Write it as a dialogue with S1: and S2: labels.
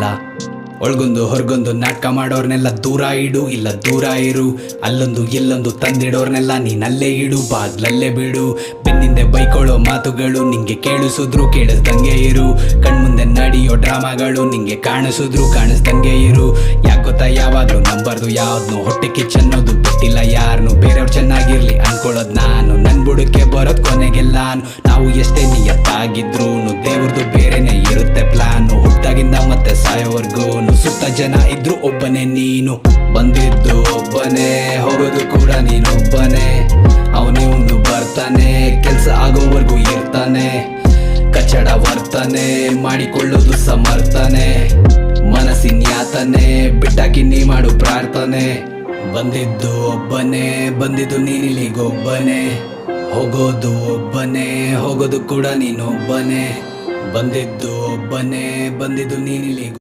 S1: ಕಾಲ. ಒಳ್ಗೊಂದು ಹೊರಗೊಂದು ನಾಟಕ ಮಾಡೋರ್ನೆಲ್ಲ ದೂರ ಇಡು, ಇಲ್ಲ ದೂರ ಇರು. ಅಲ್ಲೊಂದು ಇಲ್ಲೊಂದು ತಂದಿಡೋರ್ನೆಲ್ಲ ನೀನಲ್ಲೇ ಇಡು, ಬಾಗ್ಲಲ್ಲೇ ಬಿಡು. ಬೆನ್ನಿಂದೆ ಬೈಕೊಳ್ಳೋ ಮಾತುಗಳು ನಿಂಗೆ ಕೇಳಿಸಿದ್ರು ಕೇಳಿಸ್ದಂಗೆ ಇರು. ಕಣ್ಮುಂದೆ ನಡೆಯೋ ಡ್ರಾಮಾಗಳು ನಿಂಗೆ ಕಾಣಿಸಿದ್ರು ಕಾಣಿಸ್ದಂಗೆ ಇರು. ಯಾಕೊತ್ತಾ ಯಾವಾಗ್ಲೂ ನಂಬರ್ದು ಯಾವ್ದನ್ನು, ಹೊಟ್ಟೆ ಕಿಚ್ಚನ್ನೋದು ಬಿಟ್ಟಿಲ್ಲ ಯಾರನ್ನು. ಬೇರೆಯವ್ರು ಚೆನ್ನಾಗಿರ್ಲಿ ಅನ್ಕೊಳ್ಳೋದು ನಾನು, ನನ್ ಬುಡಕ್ಕೆ ಬರೋದ್ ಕೊನೆಗೆಲ್ಲಾನು. ನಾವು ಎಷ್ಟೇ ನಿಯತ್ತಾಗಿದ್ರು ದೇವ್ರದ್ದು ಬೇರೆನೆ ಇರುತ್ತೆ ಪ್ಲಾನು. ಹುಟ್ಟಾಗಿಂದ ಮತ್ತೆ ಸಾಯೋವರ್ಗು ಸುತ್ತ ಜನ ಇದ್ರು ಒಬ್ಬನೇ ನೀನು. ಬಂದಿದ್ದು ಒಬ್ಬನೇ, ಹೋಗೋದು ಕೂಡ ನೀನೊಬ್ಬನೇ. ಅವನಿವನು ಬರ್ತಾನೆ, ಕೆಲ್ಸ ಆಗೋವರೆಗೂ ಇರ್ತಾನೆ. ಕಚ್ಚಡ ವರ್ತನೆ ಮಾಡಿಕೊಳ್ಳೋದು ಸಮರ್ಥನೆ. ಮನಸ್ಸಿನ ಯಾತನೆ ಬಿಟ್ಟಾಕಿ ನೀ ಮಾಡು ಪ್ರಾರ್ಥನೆ. ಬಂದಿದ್ದು ಒಬ್ಬನೇ, ಬಂದಿದ್ದು ನೀನಿಲ್ಲಿಗೊಬ್ಬನೇ. ಹೋಗೋದು ಒಬ್ಬನೇ, ಹೋಗೋದು ಕೂಡ ನೀನೊಬ್ಬನೇ. ಬಂದಿದ್ದು ಒಬ್ಬನೇ, ಬಂದಿದ್ದು ನೀನಿಲ್ಲಿ